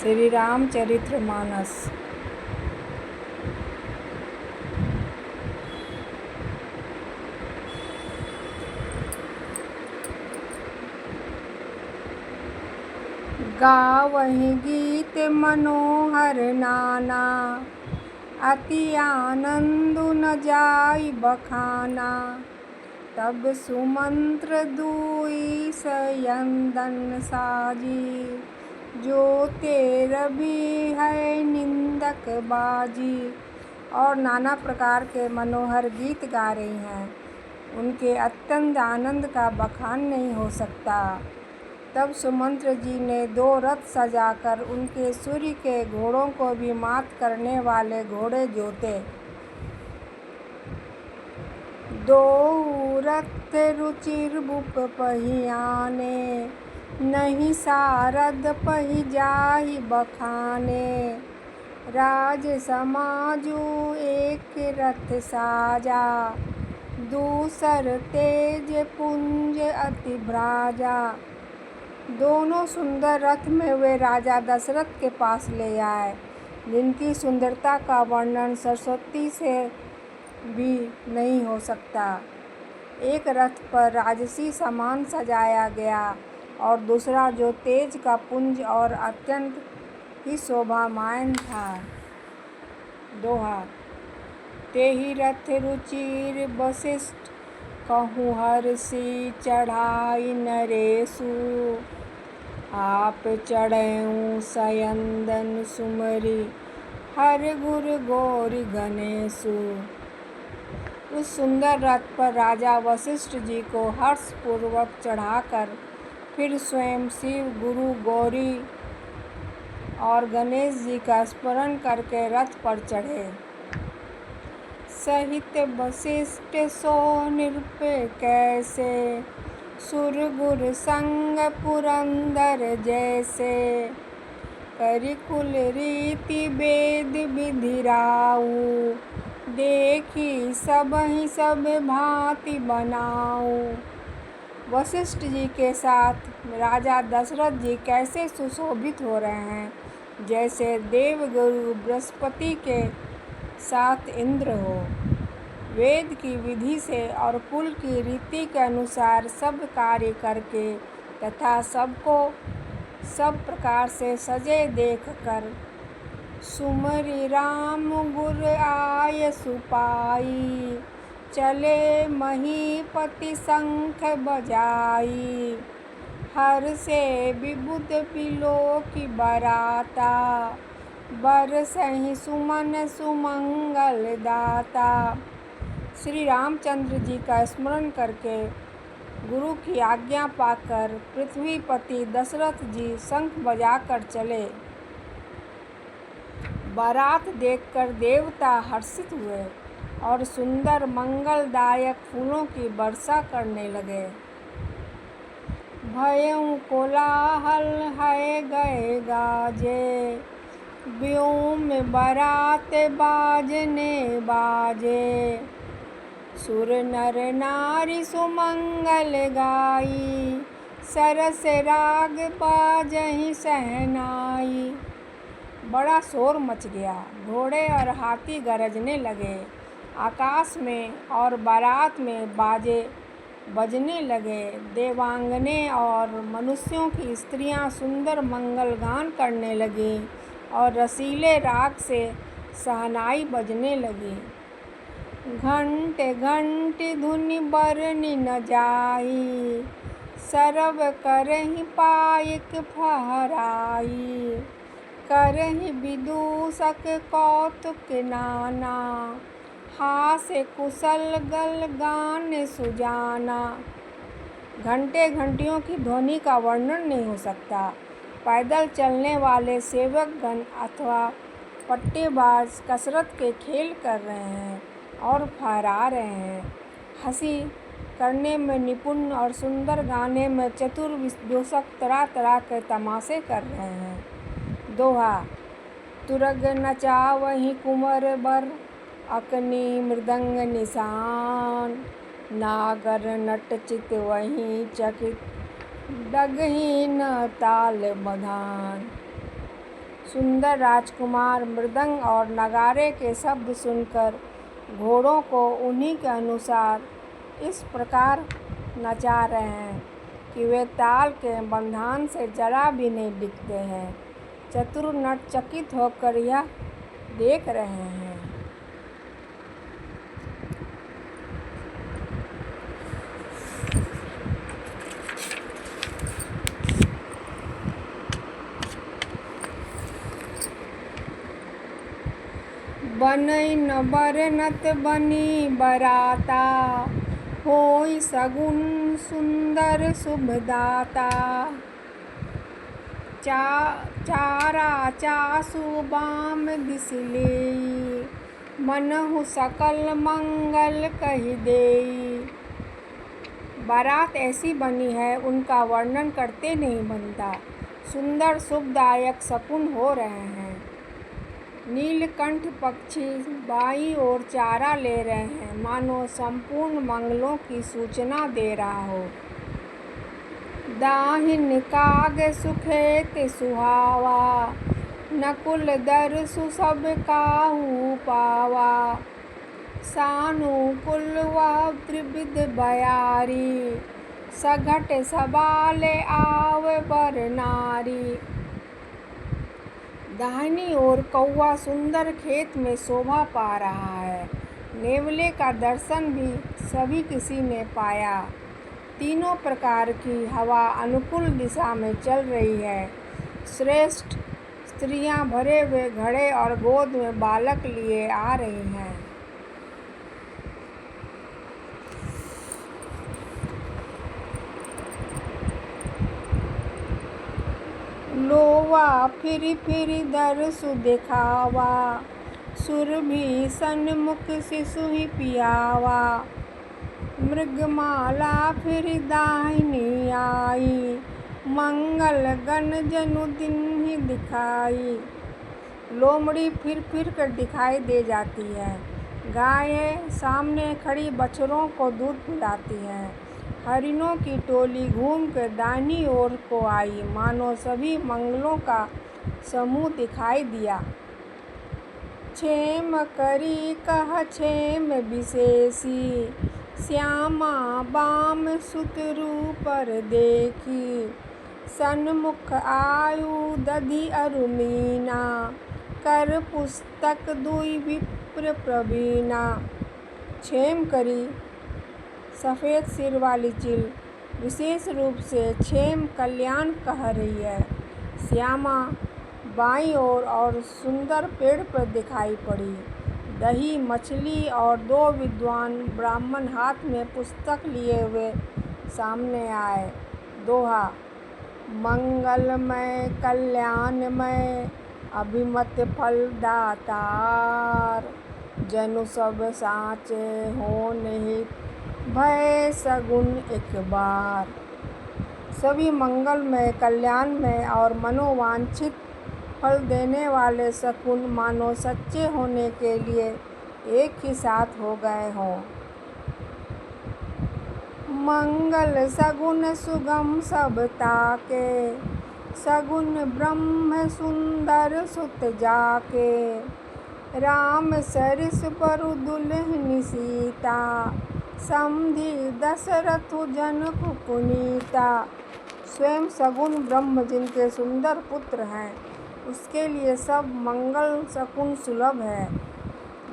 श्री रामचरितमानस। गावहि गीत मनोहर नाना, अति आनंदु न जाई बखाना। तब सुमंत्र दुई सयंदन साजी, जो तेर भी है निंदक बाजी। और नाना प्रकार के मनोहर गीत गा रही हैं। उनके अत्यंत आनंद का बखान नहीं हो सकता। तब सुमंत्र जी ने 2 रथ सजाकर उनके सूर्य के घोड़ों को भी मात करने वाले घोड़े जोते। 2 रथ रुचिर भूप पहियाने, नहीं सारद पहि जाहि बखाने। राज समाजु एक रथ साजा, दूसर तेज पुंज अति भ्राजा। दोनों सुंदर रथ में वे राजा दशरथ के पास ले आए, जिनकी सुंदरता का वर्णन सरस्वती से भी नहीं हो सकता। एक रथ पर राजसी सामान सजाया गया और दूसरा जो तेज का पुंज और अत्यंत ही शोभामायन था। दोहा। तेहि रथ रुचिर वसिष्ठ, कहूँ हर्षि चढ़ाई नरेशु। आप चढ़ऊँ सयंदन सुमरि, हर गुर गौरी गणेशु। उस सुंदर रथ पर राजा वशिष्ठ जी को हर्षपूर्वक चढ़ाकर फिर स्वयं शिव, गुरु, गौरी और गणेश जी का स्मरण करके रथ पर चढ़े। सहित वशिष्ठ सो नृप कैसे, सुर गुर संग पुरंदर जैसे। करि कुल रीति वेद विधि राऊ, देखी सबहि सब भांति बनाऊ। वशिष्ठ जी के साथ राजा दशरथ जी कैसे सुशोभित हो रहे हैं, जैसे देवगुरु बृहस्पति के साथ इंद्र हो। वेद की विधि से और कुल की रीति के अनुसार सब कार्य करके तथा सबको सब प्रकार से सजे देखकर सुमरि राम गुर आय सुपाई। चले महीपति शंख बजाई, हर्षे विबुध बिलोकी बराता। बरसहि सुमन सुमंगल दाता। श्री रामचंद्र जी का स्मरण करके गुरु की आज्ञा पाकर पृथ्वीपति दशरथ जी शंख बजाकर चले। बारात देखकर देवता हर्षित हुए और सुंदर मंगलदायक फूलों की वर्षा करने लगे। भयउ कोलाहल है गए गाजे, व्योम बारात बाजने बाजे। सुर नर नारी सुमंगल गाई, सरस राग बाजहि सहनाई। बड़ा शोर मच गया, घोड़े और हाथी गरजने लगे। आकाश में और बारात में बाजे बजने लगे। देवांगने और मनुष्यों की स्त्रियां सुंदर मंगल गान करने लगीं और रसीले राग से सहनाई बजने लगी। घंट घंट धुनि बरनि न जाई, सरव करहि पायक फहराई। करहि विदूषक कौतुक नाना, हास्य कुशल गल गान सुजाना। घंटे घंटियों की ध्वनि का वर्णन नहीं हो सकता। पैदल चलने वाले सेवक गण अथवा पट्टेबाज कसरत के खेल कर रहे हैं और फहरा रहे हैं। हंसी करने में निपुण और सुंदर गाने में चतुर विदूषक तरह तरह के तमाशे कर रहे हैं। दोहा। तुरग नचावहि कुंवर बर, अकनी मृदंग निशान। नागर नट चितवहि चकित, डगहि न ताल बधान। सुंदर राजकुमार मृदंग और नगारे के शब्द सुनकर घोड़ों को उन्हीं के अनुसार इस प्रकार नचा रहे हैं कि वे ताल के बंधन से जरा भी नहीं डिगते हैं। चतुर नट चकित होकर यह देख रहे हैं। बनई न बरनत बनी बराता, होई सगुन सुंदर शुभदाता। चारा चासु बाम दिस लेई, मनहु सकल मंगल कहि देई। बारात ऐसी बनी है उनका वर्णन करते नहीं बनता। सुंदर शुभदायक शकुन हो रहे हैं। नीलकंठ पक्षी बाईं ओर चारा ले रहे हैं, मानो संपूर्ण मंगलों की सूचना दे रहा हो। दाहिन काग सुखेत सुहावा, नकुल दरसु सब काहू पावा। सानुकूल वह त्रिविध बयारी, सघट सबाले आवे बर नारी। दाहिनी ओर कौवा सुंदर खेत में शोभा पा रहा है। नेवले का दर्शन भी सभी किसी ने पाया। तीनों प्रकार की हवा अनुकूल दिशा में चल रही है। श्रेष्ठ स्त्रियां भरे हुए घड़े और गोद में बालक लिए आ रही हैं। लोवा फिर दरसु दिखावा, सुरभि सन्मुख शिशु ही पियावा। मृगमाला फिर दाहिनी आई, मंगल गण जनु दिन ही दिखाई। लोमड़ी फिर कर दिखाई दे जाती है। गायें सामने खड़ी बछड़ों को दूध पिलाती हैं। हरिणों की टोली घूम कर दाहिनी ओर को आई, मानो सभी मंगलों का समूह दिखाई दिया। क्षेम करी कह क्षेम विशेषी, श्यामा बाम सुत रूपर देखी। सन्मुख आयु दधि अरुमीना, कर पुस्तक दुई विप्र प्रवीणा। क्षेम करी सफ़ेद सिर वाली चील विशेष रूप से क्षेम कल्याण कह रही है। श्यामा बाईं ओर और सुंदर पेड़ पर दिखाई पड़ी। दही मछली और दो विद्वान ब्राह्मण हाथ में पुस्तक लिए हुए सामने आए। दोहा। मंगलमय कल्याणमय अभिमत फल दातार, जनु सब साचे हो नहीं भय सगुन एक बार। सभी मंगलमय कल्याणमय और मनोवांछित फल देने वाले शकुन मानो सच्चे होने के लिए एक ही साथ हो गए हों। मंगल सगुन सुगम सब ताके, सगुन ब्रह्म सुंदर सुत जाके। राम सरिस बरु दुल्हनि सीता, समधि दशरथ जनक पुनीता। स्वयं सगुन ब्रह्म जिनके सुंदर पुत्र हैं, उसके लिए सब मंगल शकुन सुलभ है।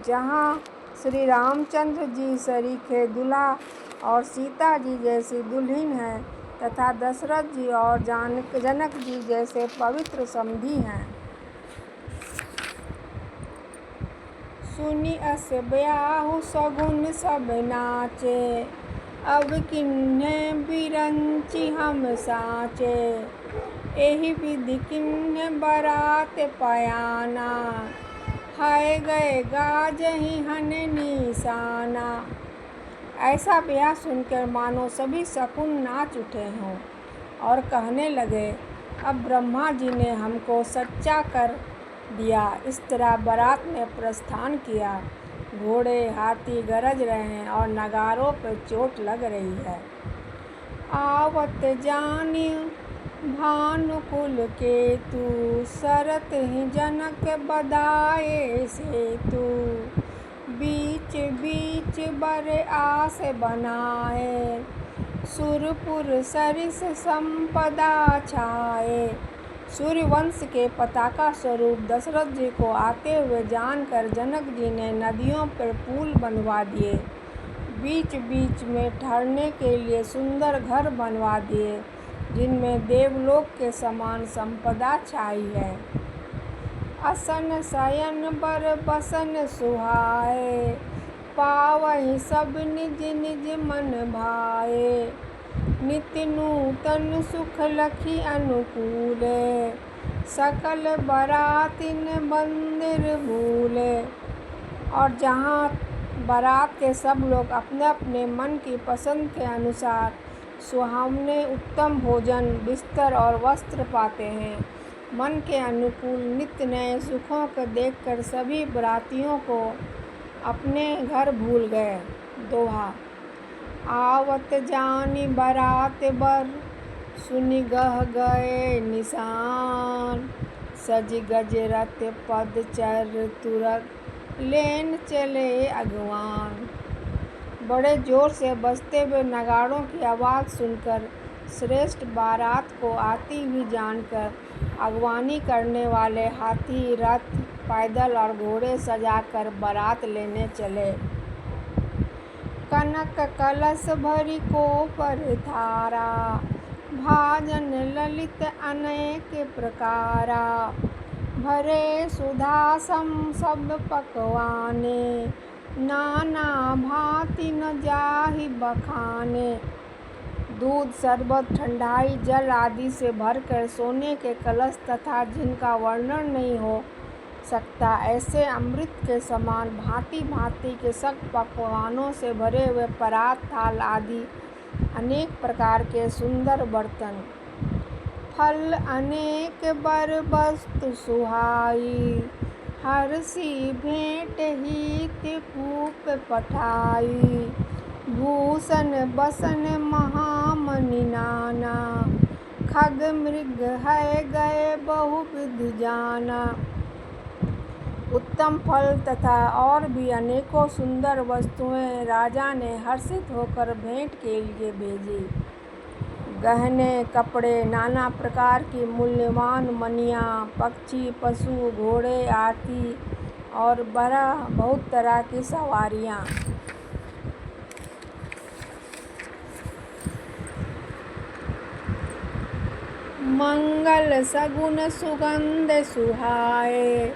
जहाँ श्री रामचंद्र जी सरीखे दूल्हा और सीता जी जैसी दुल्हन हैं, तथा दशरथ जी और जनक जी जैसे पवित्र समधी हैं। सुनि अस ब्याहु सगुन सब नाचे, अब किन्हे बिरंची हम साचे। एहि विधि किन्हे बरात पयाना, हाय गए गाजहि हन निशाना। ऐसा ब्याह सुनकर मानो सभी शकुन नाच उठे हों और कहने लगे, अब ब्रह्मा जी ने हमको सच्चा कर दिया। इस तरह बारात ने प्रस्थान किया। घोड़े हाथी गरज रहे हैं और नगारों पर चोट लग रही है। आवत जानी भानुकुल केतु सरत ही जनक बधाए सेतु। बीच बीच बर आस बनाए सुरपुर सरिस संपदा छाए। सूर्यवंश के पताका स्वरूप दशरथ जी को आते हुए जानकर जनक जी ने नदियों पर पुल बनवा दिए। बीच बीच में ठहरने के लिए सुंदर घर बनवा दिए जिनमें देवलोक के समान संपदा छाई है। असन शयन बर बसन सुहाए पावहि सब निज निज मन भाए। नित्य नूतन सुख लखी अनुकूले सकल बरातिन मंदिर भूले। और जहाँ बारात के सब लोग अपने अपने मन की पसंद के अनुसार सुहावने उत्तम भोजन बिस्तर और वस्त्र पाते हैं, मन के अनुकूल नित्य नए सुखों को देखकर सभी बरातियों को अपने घर भूल गए। दोहा। आवत जानी बारात बर सुनि गह गए निशान। सज गज रथ पद चर तुरत लेन चले अगवान। बड़े जोर से बजते हुए नगाड़ों की आवाज़ सुनकर श्रेष्ठ बारात को आती हुई जानकर अगवानी करने वाले हाथी रथ पैदल और घोड़े सजाकर बारात लेने चले। कनक कलश भरी को पर थारा भाजन ललित अनेक प्रकारा। भरे सुधा सम सब पकवाने नाना भांति न जाहि बखाने। दूध शरबत ठंडाई जल आदि से भरकर सोने के कलश तथा जिनका वर्णन नहीं हो सकता ऐसे अमृत के समान भांति भांति के सब पकवानों से भरे हुए परात थाल आदि अनेक प्रकार के सुंदर बर्तन। फल अनेक बर वस्तु सुहाई हरसी भेंट हित कूप पठाई। भूषण बसन महामणि नाना खग मृग है गए बहुविध जाना। उत्तम फल तथा और भी अनेकों सुंदर वस्तुएं राजा ने हर्षित होकर भेंट के लिए भेजी। गहने कपड़े नाना प्रकार की मूल्यवान मणियाँ पक्षी पशु घोड़े हाथी और बहुत तरह की सवारियाँ। मंगल सगुन सुगंध सुहाए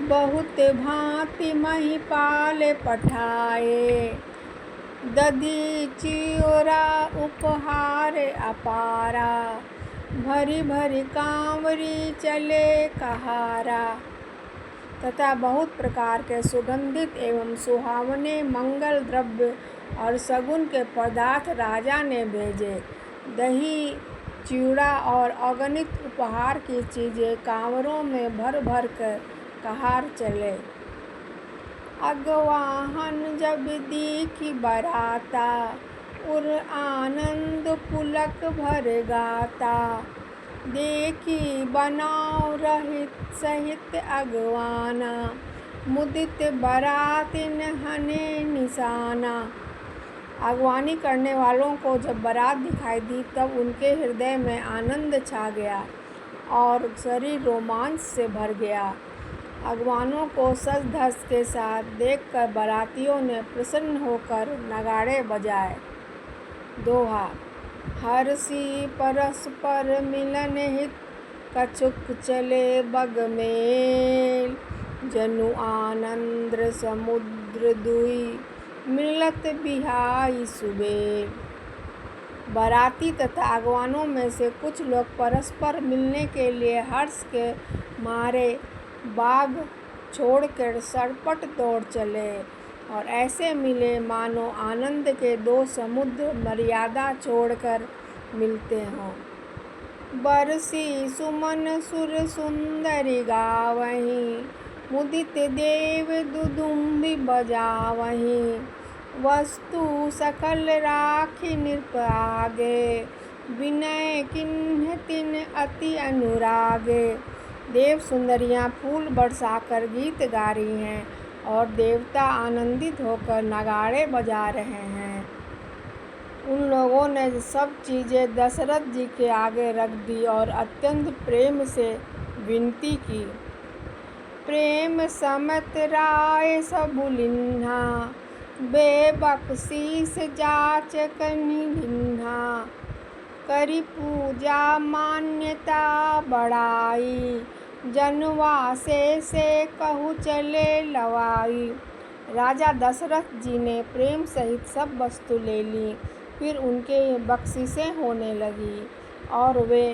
बहुत भांति महिपाल पठाए। दधी चियोरा उपहार अपारा भरी भरी कांवरी चले कहारा। तथा बहुत प्रकार के सुगंधित एवं सुहावने मंगल द्रव्य और सगुन के पदार्थ राजा ने भेजे। दही चिवड़ा और अगणित उपहार की चीज़ें कांवरों में भर भर कर कहार चले। अगवाहन जब दीखी बराता उर आनंद पुलक भर गाता। देखी बनाओ रहित सहित अगवाना मुदित बरातिन हने निशाना। अगवानी करने वालों को जब बारात दिखाई दी तब उनके हृदय में आनंद छा गया और शरीर रोमांच से भर गया। अगवानों को सज धज के साथ देखकर बारातियों ने प्रसन्न होकर नगाड़े बजाए। दोहा। हरसी परस्पर मिलन हित कछुक चले बग मेल। जनु आनंद समुद्र दुई मिलत बिहाई सुबेल। बाराती तथा अगवानों में से कुछ लोग परस्पर मिलने के लिए हर्ष के मारे बाग छोड़कर सरपट दौड़ चले और ऐसे मिले मानो आनंद के दो समुद्र मर्यादा छोड़कर मिलते हों। बरसी सुमन सुर सुंदरी गावहीं मुदित देव दुदुम्बि बजावहीं। वस्तु सकल राखी नृप आगे विनय किन्ह तिन अति अनुरागे। देव सुंदरियां फूल बरसाकर गीत गा रही हैं और देवता आनंदित होकर नगाड़े बजा रहे हैं। उन लोगों ने सब चीज़ें दशरथ जी के आगे रख दी और अत्यंत प्रेम से विनती की। प्रेम समत राय सबु लिन्हा, बेबख्शीस जाचकनि गिन्हा। करि पूजा मान्यता बढ़ाई, जनवासे से कहु चले लवाई। राजा दशरथ जी ने प्रेम सहित सब वस्तु ले ली। फिर उनके बख्शिशें होने लगी और वे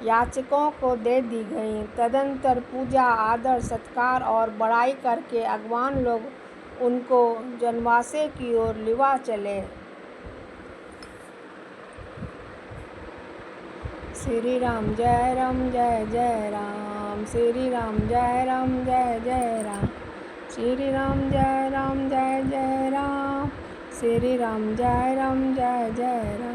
याचकों को दे दी गईं। तदंतर पूजा, आदर, सत्कार और बड़ाई करके अगवान लोग उनको जनवासे की ओर लिवा चले। श्री राम जय जय राम, श्री राम जय जय राम, श्री राम जय जय राम, श्री राम जय जय राम।